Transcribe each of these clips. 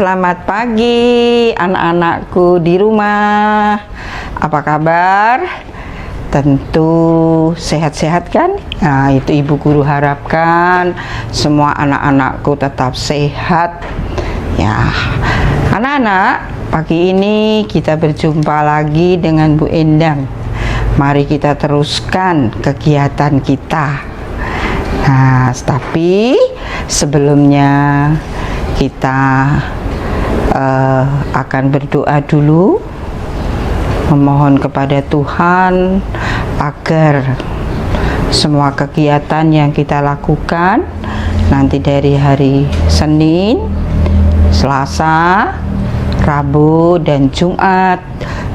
Selamat pagi anak-anakku di rumah. Apa kabar? Tentu sehat-sehat kan? Nah, itu Ibu Guru harapkan semua anak-anakku tetap sehat. Ya, anak-anak, pagi ini kita berjumpa lagi dengan Bu Endang. Mari kita teruskan kegiatan kita. Nah, tapi sebelumnya kita akan berdoa dulu, memohon kepada Tuhan agar semua kegiatan yang kita lakukan nanti dari hari Senin, Selasa, Rabu, dan Jumat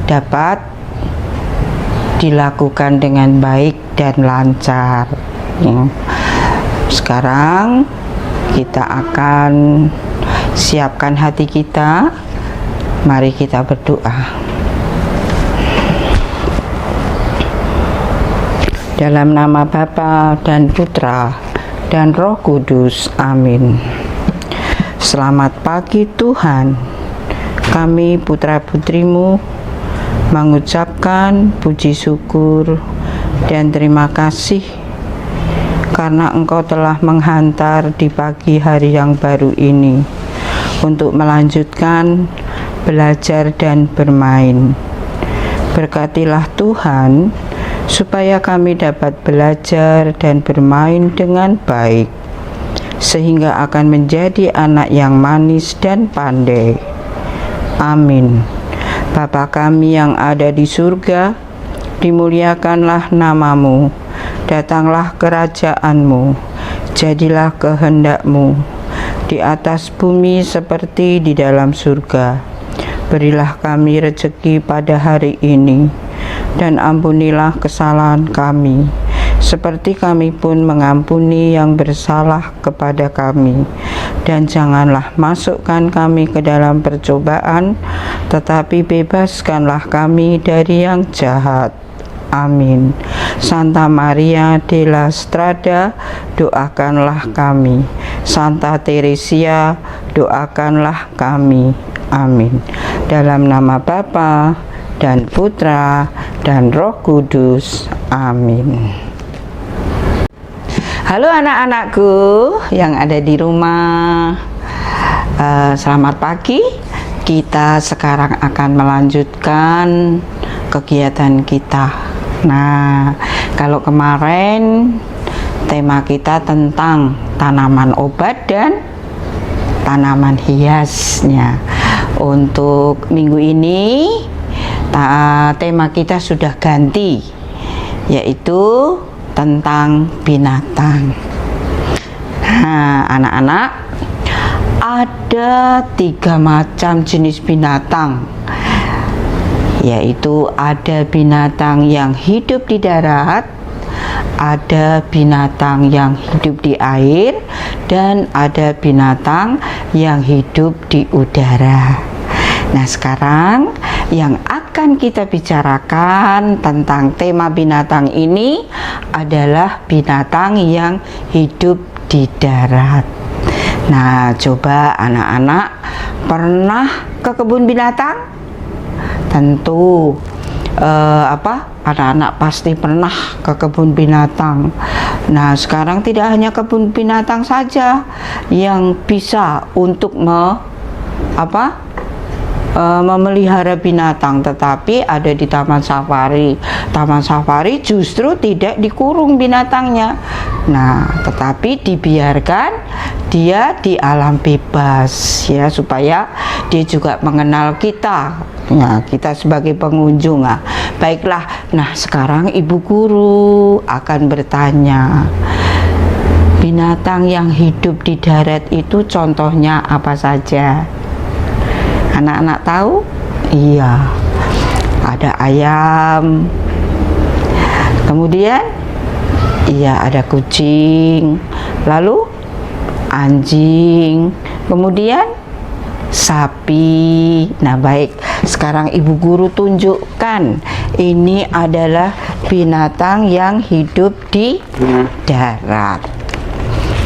dapat dilakukan dengan baik dan lancar. Sekarang kita akan siapkan hati kita. Mari kita berdoa. Dalam nama Bapa dan Putra dan Roh Kudus. Amin. Selamat pagi Tuhan. Kami putra-putrimu mengucapkan puji syukur dan terima kasih karena Engkau telah menghantar di pagi hari yang baru ini untuk melanjutkan belajar dan bermain. Berkatilah Tuhan supaya kami dapat belajar dan bermain dengan baik, sehingga akan menjadi anak yang manis dan pandai. Amin. Bapa kami yang ada di surga, dimuliakanlah namamu, datanglah kerajaan-Mu, jadilah kehendak-Mu di atas bumi seperti di dalam surga. Berilah kami rezeki pada hari ini, dan ampunilah kesalahan kami, seperti kami pun mengampuni yang bersalah kepada kami. Dan janganlah masukkan kami ke dalam percobaan, tetapi bebaskanlah kami dari yang jahat. Amin. Santa Maria della Strada, doakanlah kami. Santa Teresia, doakanlah kami. Amin. Dalam nama Bapa dan Putra dan Roh Kudus. Amin. Halo anak-anakku yang ada di rumah. Selamat pagi. Kita sekarang akan melanjutkan kegiatan kita. Nah, kalau kemarin tema kita tentang tanaman obat dan tanaman hiasnya. Untuk minggu ini tema kita sudah ganti, yaitu tentang binatang. Nah, anak-anak, ada 3 macam jenis binatang, yaitu ada binatang yang hidup di darat, ada binatang yang hidup di air, dan ada binatang yang hidup di udara. Nah, sekarang yang akan kita bicarakan tentang tema binatang ini adalah binatang yang hidup di darat. Nah, coba anak-anak pernah ke kebun binatang? Tentu anak-anak pasti pernah ke kebun binatang. Nah, sekarang tidak hanya kebun binatang saja yang bisa untuk memelihara binatang, tetapi ada di taman safari. Taman safari justru tidak dikurung binatangnya. Nah, tetapi dibiarkan dia di alam bebas, ya, supaya dia juga mengenal kita. Nah, kita sebagai pengunjung. Nah, baiklah. Nah, sekarang Ibu Guru akan bertanya, binatang yang hidup di darat itu contohnya apa saja? Anak-anak tahu? Iya, ada ayam, kemudian iya ada kucing, lalu anjing, kemudian sapi. Nah, baik, sekarang Ibu Guru tunjukkan, ini adalah binatang yang hidup di darat.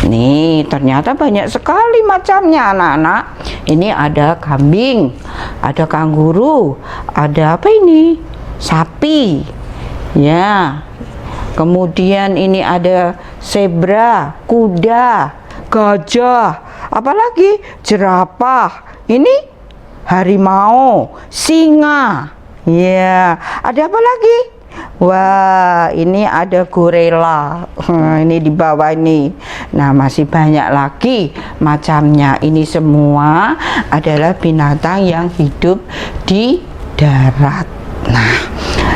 Nih, ternyata banyak sekali macamnya anak-anak. Ini ada kambing, ada kanguru, ada apa ini? Sapi. Ya. Kemudian ini ada zebra, kuda, gajah, apalagi jerapah. Ini harimau, singa. Ya, ada apa lagi? Wah, ini ada gorila. Ini di bawah ini. Nah, masih banyak lagi macamnya. Ini semua adalah binatang yang hidup di darat. Nah,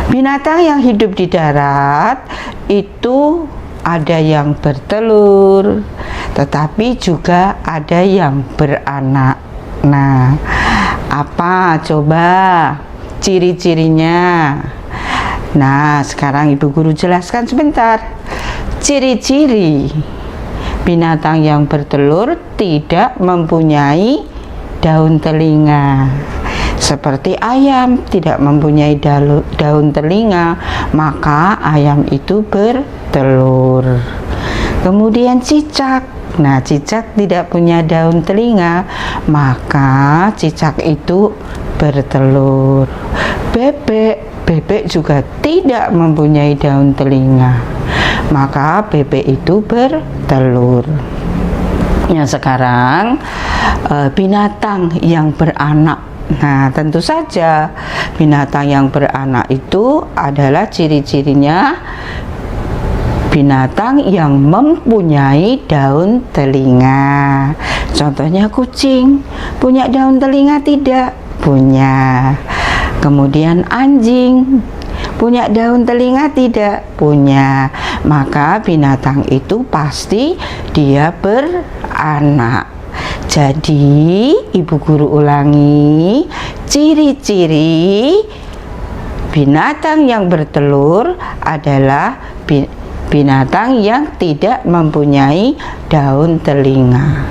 binatang yang hidup di darat itu ada yang bertelur, tetapi juga ada yang beranak. Nah, apa coba ciri-cirinya? Nah, sekarang Ibu Guru jelaskan sebentar. Ciri-ciri binatang yang bertelur tidak mempunyai daun telinga. Seperti ayam tidak mempunyai daun telinga, maka ayam itu bertelur. Kemudian cicak. Nah, cicak tidak punya daun telinga, maka cicak itu bertelur. Bebek juga tidak mempunyai daun telinga, maka bebek itu bertelur. Ya, sekarang binatang yang beranak. Nah, tentu saja binatang yang beranak itu adalah ciri-cirinya binatang yang mempunyai daun telinga. Contohnya kucing, punya daun telinga tidak? Punya. Kemudian anjing, punya daun telinga tidak? Punya. Maka binatang itu pasti dia beranak. Jadi, Ibu Guru ulangi, ciri-ciri binatang yang bertelur adalah binatang yang tidak mempunyai daun telinga.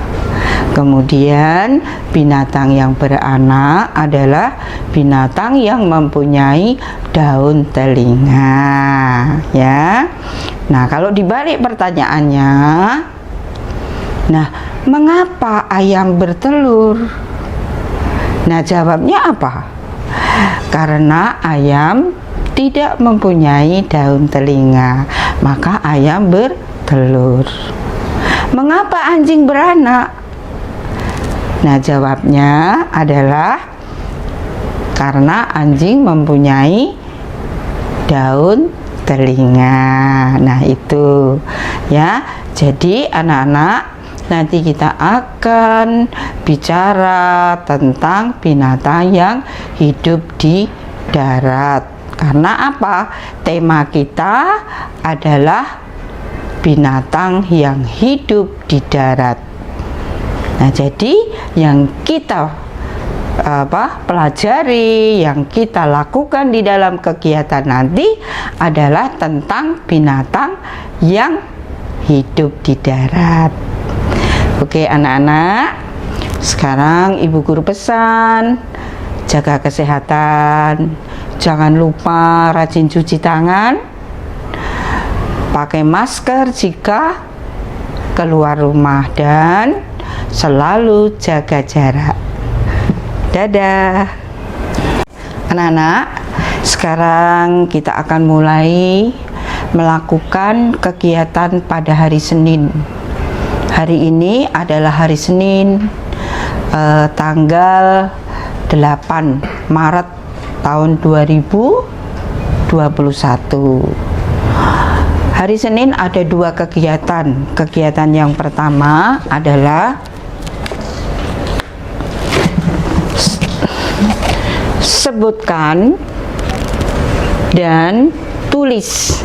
Kemudian binatang yang beranak adalah binatang yang mempunyai daun telinga, ya. Nah, kalau dibalik pertanyaannya, nah, mengapa ayam bertelur? Nah, jawabnya apa? Karena ayam tidak mempunyai daun telinga, maka ayam bertelur. Mengapa anjing beranak? Nah, jawabnya adalah karena anjing mempunyai daun telinga. Nah, itu ya. Jadi anak-anak, nanti kita akan bicara tentang binatang yang hidup di darat. Karena apa? Tema kita adalah binatang yang hidup di darat. Nah, jadi yang kita pelajari, yang kita lakukan di dalam kegiatan nanti adalah tentang binatang yang hidup di darat. Oke, anak-anak, sekarang Ibu Guru pesan, jaga kesehatan, jangan lupa rajin cuci tangan, pakai masker jika keluar rumah, dan selalu jaga jarak. Dadah. Anak-anak, sekarang kita akan mulai melakukan kegiatan pada hari Senin. Hari ini adalah hari Senin, tanggal 8 Maret tahun 2021. Hari Senin ada dua kegiatan. Kegiatan yang pertama adalah sebutkan dan tulis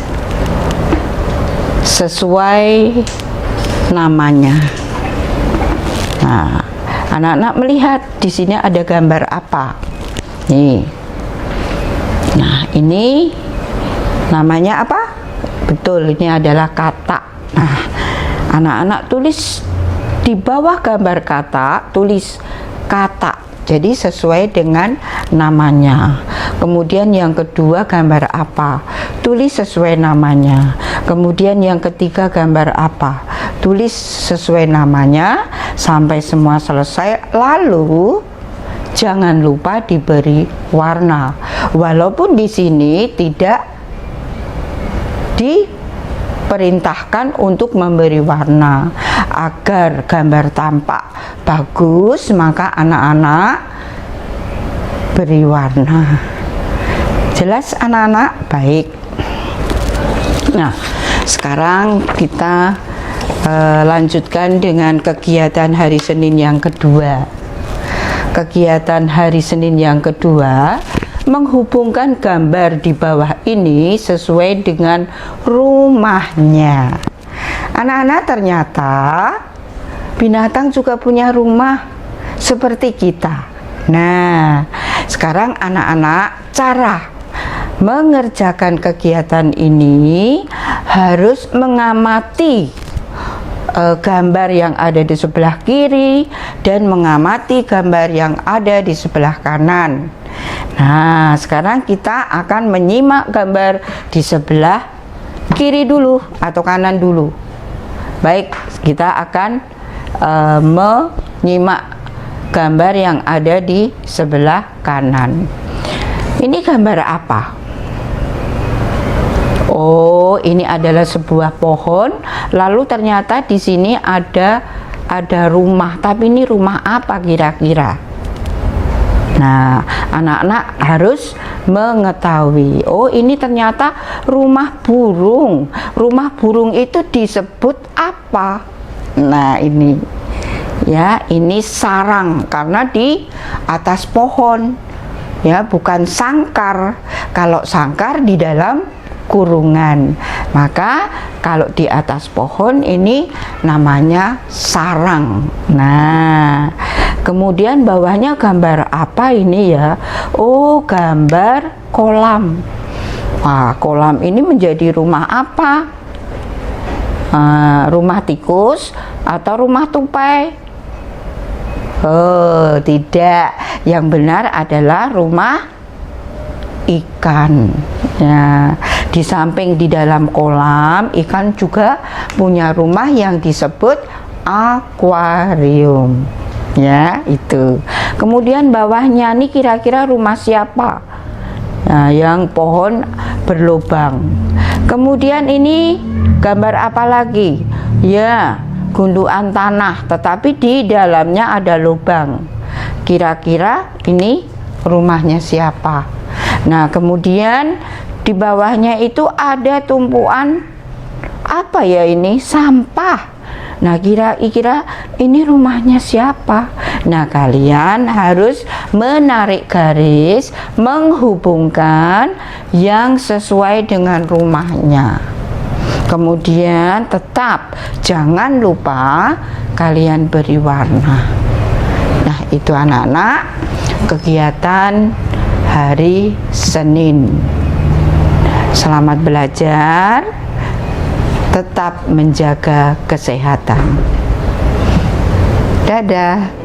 sesuai namanya. Nah, anak-anak melihat di sini ada gambar apa? Nih. Nah, ini namanya apa? Betul, ini adalah kata. Nah, anak-anak tulis di bawah gambar kata, tulis kata. Jadi sesuai dengan namanya. Kemudian yang kedua gambar apa? Tulis sesuai namanya. Kemudian yang ketiga gambar apa? tulis sesuai namanya sampai semua selesai, lalu jangan lupa diberi warna. Walaupun di sini tidak diperintahkan untuk memberi warna, agar gambar tampak bagus, maka anak-anak beri warna. Jelas anak-anak? Baik. Nah, sekarang kita lanjutkan dengan kegiatan hari Senin yang kedua. Kegiatan hari Senin yang kedua menghubungkan gambar di bawah ini sesuai dengan rumahnya. Anak-anak, ternyata binatang juga punya rumah seperti kita. Nah, sekarang anak-anak, cara mengerjakan kegiatan ini harus mengamati gambar yang ada di sebelah kiri dan mengamati gambar yang ada di sebelah kanan. Nah, sekarang kita akan menyimak gambar di sebelah kiri dulu atau kanan dulu. Baik, kita akan menyimak gambar yang ada di sebelah kanan. Ini gambar apa? Oh, ini adalah sebuah pohon. Lalu ternyata di sini ada rumah. Tapi ini rumah apa kira-kira? Nah, anak-anak harus mengetahui. Oh, ini ternyata rumah burung. Rumah burung itu disebut apa? Nah, ini ya, ini sarang karena di atas pohon. Ya, bukan sangkar. Kalau sangkar di dalam kurungan, maka kalau di atas pohon ini namanya sarang. Nah, kemudian bawahnya gambar apa ini ya? Oh, gambar kolam. Wah, kolam ini menjadi rumah apa? Rumah tikus atau rumah tupai? Oh, tidak. Yang benar adalah rumah ikan. Ya, di samping di dalam kolam, ikan juga punya rumah yang disebut akuarium. Ya, itu. Kemudian bawahnya nih kira-kira rumah siapa? Nah, yang pohon berlubang. Kemudian ini gambar apa lagi? Ya, gundukan tanah, tetapi di dalamnya ada lubang. Kira-kira ini rumahnya siapa? Nah, kemudian di bawahnya itu ada tumpuan apa ya ini? Sampah. Nah, kira-kira ini rumahnya siapa? Nah, kalian harus menarik garis menghubungkan yang sesuai dengan rumahnya. Kemudian tetap jangan lupa kalian beri warna. Nah, itu anak-anak kegiatan hari Senin. Selamat belajar, tetap menjaga kesehatan. Dadah.